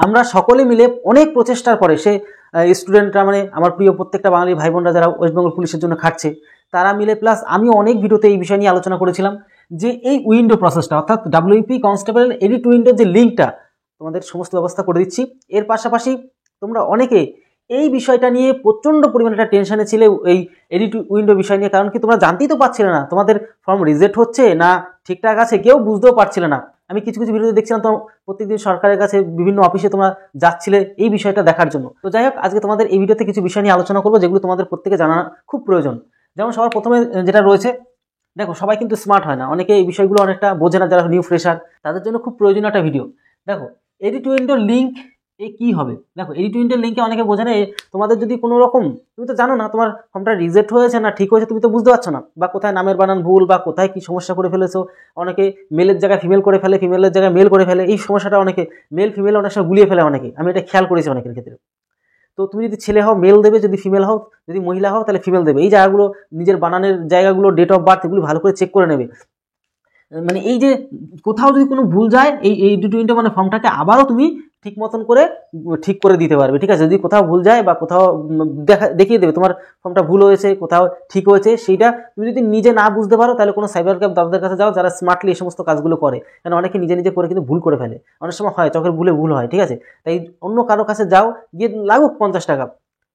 আমরা সকলে মিলে অনেক প্রচেষ্টার পরে সে স্টুডেন্টরা মানে আমার প্রিয় প্রত্যেকটা বাঙালি ভাই বোনরা যারা ওয়েস্ট বেঙ্গল পুলিশের জন্য খাটছে তারা মিলে প্লাস আমি অনেক ভিডিওতে এই বিষয় নিয়ে আলোচনা করেছিলাম যে এই উইন্ডো প্রসেসটা অর্থাৎ WP কনস্টেবল এডিট উইন্ডোর যে লিঙ্কটা তোমাদের সমস্ত ব্যবস্থা করে দিচ্ছি। এর পাশাপাশি তোমরা অনেকে এই বিষয়টা নিয়ে প্রচণ্ড পরিমাণে একটা টেনশনে ছিলে এই এডিট উইন্ডো বিষয় নিয়ে, কারণ কি তোমরা জানতেই তো পারছিলে না তোমাদের ফর্ম রিজেক্ট হচ্ছে না ঠিকঠাক আছে, কেউ বুঝতেও পারছিলে না। আমি কিছু কিছু ভিডিওতে দেখছিলাম তো প্রত্যেকদিন সরকারের কাছে বিভিন্ন অফিসে তোমরা যাচ্ছিলে এই বিষয়টা দেখার জন্য। তো যাই হোক, আজকে তোমাদের এই ভিডিওতে কিছু বিষয় নিয়ে আলোচনা করবো যেগুলো তোমাদের প্রত্যেকে জানা খুব প্রয়োজন। যেমন সবার প্রথমে যেটা রয়েছে, দেখো সবাই কিন্তু স্মার্ট হয় না, অনেকে এই বিষয়গুলো অনেকটা বোঝে না, যারা নিউ ফ্রেশার তাদের জন্য খুব প্রয়োজনীয় একটা ভিডিও। দেখো এডিট উইন্ডোর লিঙ্ক কি হবে। দেখো এডিট উইন্ডোর লিঙ্কে অনেকে বোঝে না, তোমাদের যদি কোনো রকম তুমি তো জানো না তোমার ফর্মটা রিজেক্ট হয়েছে না ঠিক হয়েছে, তুমি তো বুঝতে পারছো না, বা কোথায় নামের বানান ভুল বা কোথায় কি সমস্যা করে ফেলেছো। অনেকে মেলের জায়গায় ফিমেল করে ফেলে, ফিমেলের জায়গায় মেল করে ফেলে, এই সমস্যাটা অনেকে মেল ফিমেল অনেক সময় গুলিয়ে ফেলে অনেকে, আমি এটা খেয়াল করেছি অনেকের ক্ষেত্রে। তো তুমি যদি ছেলে হও মেল দেবে, যদি ফিমেল হও, যদি মহিলা হও তাহলে ফিমেল দেবে। এই জায়গাগুলো নিজের বানানের জায়গাগুলো, ডেট অফ বার্থ এগুলো ভালো করে চেক করে নেবে। মানে এই যে কোথাও যদি কোনো ভুল যায় এই এডিট উইন্ডো মানে ফর্মটাকে আবারও তুমি ঠিক মতন করে ঠিক করে দিতে পারবে, ঠিক আছে। যদি কোথাও ভুল যায় বা কোথাও দেখিয়ে দেবে তোমার ফর্মটা ভুল হয়েছে কোথাও ঠিক হয়েছে, সেইটা তুমি যদি নিজে না বুঝতে পারো তাহলে কোনো সাইবার ক্রাইম দাদাদের কাছে যাও যারা স্মার্টলি এই সমস্ত কাজগুলো করে, কারণ অনেকে নিজে নিজে করে কিন্তু ভুল করে ফেলে, অনেক সময় হয় চোখের ভুল হয়, ঠিক আছে। তাই অন্য কারো কাছে যাও, গিয়ে লাগুক 50 টাকা,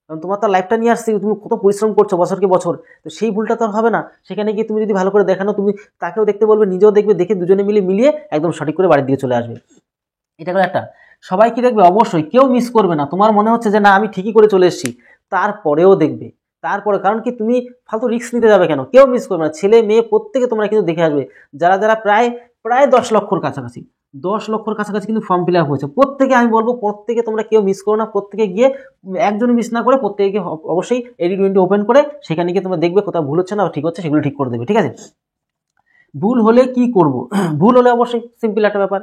কারণ তোমার তো লাইফটা নিয়ে আসছে, তুমি কত পরিশ্রম করছো বছরকে বছর, তো সেই ভুলটা তো হবে না। সেখানে গিয়ে তুমি যদি ভালো করে দেখানো, তুমি তাকেও দেখতে বলবে, নিজেও দেখবে, দেখে দুজনে মিলিয়ে একদম সঠিক করে বাড়ির দিকে চলে আসবে। এটা করে একটা সবাই কি দেখবে, অবশ্যই কেউ মিস করবে না। তোমার মনে হচ্ছে যে না আমি ঠিকই করে চলে এসেছি, তারপরেও দেখবে, তারপরে কারণ কি তুমি ফালতু রিস্ক নিতে যাবে কেন, কেউ মিস করবে না। ছেলে মেয়ে প্রত্যেকে তোমরা কিন্তু দেখে আসবে, যারা যারা প্রায় 10 লক্ষর কাছাকাছি 10 লক্ষর কাছাকাছি কিন্তু ফর্ম ফিল আপ হয়েছে। প্রত্যেকে আমি বলবো, প্রত্যেকে তোমরা কেউ মিস করো না, প্রত্যেকে গিয়ে একজন মিস না করে প্রত্যেকে অবশ্যই এডিট উইন্ডো ওপেন করে সেখানে গিয়ে তোমরা দেখবে কোথাও ভুল হচ্ছে না ঠিক হচ্ছে, সেগুলো ঠিক করে দেবে, ঠিক আছে। ভুল হলে কি করব, ভুল হলে অবশ্যই সিম্পল একটা ব্যাপার,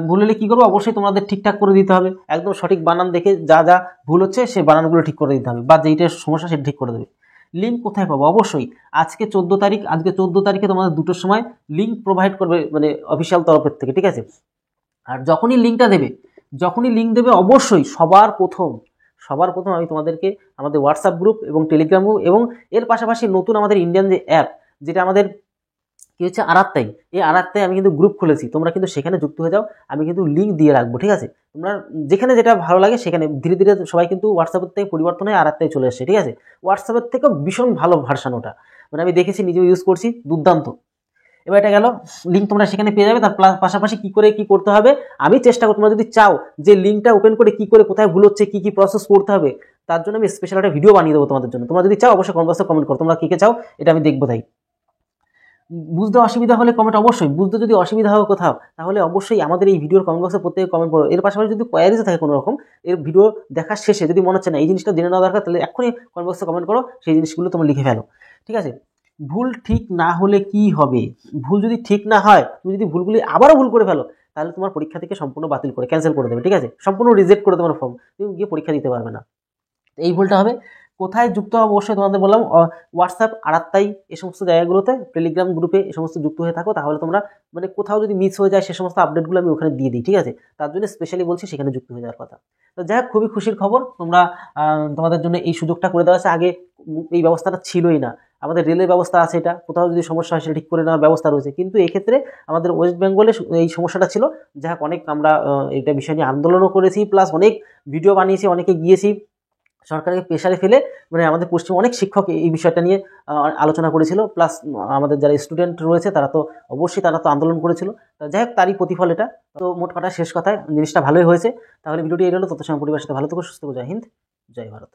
ভুল হলে কী করবো, অবশ্যই তোমাদের ঠিকঠাক করে দিতে হবে, একদম সঠিক বানান দেখে যা যা ভুল হচ্ছে সেই বানানগুলো ঠিক করে দিতে হবে, বা যেইটা সমস্যা সেটা ঠিক করে দেবে। লিঙ্ক কোথায় পাবো, অবশ্যই আজকে 14 তারিখ, আজকে 14 তারিখে তোমাদের 2টোর সময় লিঙ্ক প্রোভাইড করবে মানে অফিসিয়াল তরফের থেকে, ঠিক আছে। আর যখনই লিঙ্ক দেবে অবশ্যই সবার প্রথম আমি তোমাদেরকে আমাদের হোয়াটসঅ্যাপ গ্রুপ এবং টেলিগ্রাম গ্রুপ এবং এর পাশাপাশি নতুন আমাদের ইন্ডিয়ান যে অ্যাপ, যেটা আমাদের কি হচ্ছে আরাত্তাই, এই আরাত্তাই আমি কিন্তু গ্রুপ খুলেছি, তোমরা কিন্তু সেখানে যুক্ত হয়ে যাও, আমি কিন্তু লিঙ্ক দিয়ে রাখবো, ঠিক আছে। তোমরা যেখানে যেটা ভালো লাগে সেখানে ধীরে ধীরে সবাই কিন্তু হোয়াটসঅ্যাপের থেকে পরিবর্তন হয়ে আরাত্তাই চলে আসছে, ঠিক আছে। হোয়াটসঅ্যাপের থেকেও ভীষণ ভালো ভার্সান ওটা, মানে আমি দেখেছি, নিজেও ইউজ করছি, দুর্দান্ত। এবার এটা গেল, লিঙ্ক তোমরা সেখানে পেয়ে যাবে। তার পাশাপাশি কি করতে হবে আমি চেষ্টা করব, তোমরা যদি চাও যে লিঙ্কটা ওপেন করে কি করে কোথায় ভুল হচ্ছে কি প্রসেস করতে হবে, তার জন্য আমি স্পেশাল একটা ভিডিও বানিয়ে দেবো তোমাদের জন্য। তোমরা যদি চাও অবশ্যই কমেন্ট বক্সে কমেন্ট করো, তোমরা কি চাও এটা আমি দেখবো। তাই বুঝতে অসুবিধা হলে কমেন্ট, অবশ্যই বুঝতে যদি অসুবিধা হয় কোথাও, তাহলে অবশ্যই আমাদের এই ভিডিওর কমেন্ট বক্সে প্রত্যেকে কমেন্ট করো। এর পাশাপাশি যদি কোয়ারিজ থাকে কোনো রকম, এর ভিডিও দেখার শেষে যদি মনে হচ্ছে না এই জিনিসটা জেনে নেওয়া দরকার, তাহলে এখনই কমেন্ট বক্সে কমেন্ট করো, সেই জিনিসগুলো তোমরা লিখে ফেলো, ঠিক আছে। ভুল ঠিক না হলে কি হবে, ভুল যদি ঠিক না হয়, তুমি যদি ভুলগুলি আবারও ভুল করে ফেলো, তাহলে তোমার পরীক্ষা থেকে সম্পূর্ণ বাতিল করে ক্যান্সেল করে দেবে, ঠিক আছে, সম্পূর্ণ রিজেক্ট করে তোমার ফর্ম, তুমি গিয়ে পরীক্ষা দিতে পারবে না। এই ভুলটা হবে। কোথায় যুক্ত হবে, অবশ্যই তোমাদের বললাম হোয়াটসঅ্যাপ আরাত্তাই এই সমস্ত জায়গাগুলোতে, টেলিগ্রাম গ্রুপে এই সমস্ত যুক্ত হয়ে থাকো, তাহলে তোমরা মানে কোথাও যদি মিস হয়ে যায় সে সমস্ত আপডেটগুলো আমি ওখানে দিয়ে দিই, ঠিক আছে। তার জন্য স্পেশালি বলছি সেখানে যুক্ত হয়ে যাওয়ার কথা। তো যাই হোক, খুবই খুশির খবর, তোমরা তোমাদের জন্য এই সুযোগটা করে দেওয়া আছে। আগে এই ব্যবস্থাটা ছিলই না, আমাদের রেলের ব্যবস্থা আছে, এটা কোথাও যদি সমস্যা হয় সেটা ঠিক করে নেওয়ার ব্যবস্থা রয়েছে, কিন্তু এক্ষেত্রে আমাদের ওয়েস্ট বেঙ্গলে এই সমস্যাটা ছিল। যাই হোক, অনেক আমরা এটা বিষয় নিয়ে আন্দোলনও করেছি, প্লাস অনেক ভিডিও বানিয়েছি, অনেকে গিয়েছি সরকারকে প্রেশারে ফেলে, মানে আমাদের পশ্চিমে অনেক শিক্ষক এই বিষয়টা নিয়ে আলোচনা করেছিল, প্লাস আমাদের যারা স্টুডেন্ট রয়েছে তারা তো অবশ্যই আন্দোলন করেছিল। যাই হোক, তারই প্রতিফল এটা। তো মোট কথা শেষ কথায় জিনিসটা ভালোই হয়েছে। তাহলে ভিডিওটি এই হলো, তত সময় পরিবারের সাথে ভালো থেকো, সুস্থ থেকো, জয় হিন্দ, জয় ভারত।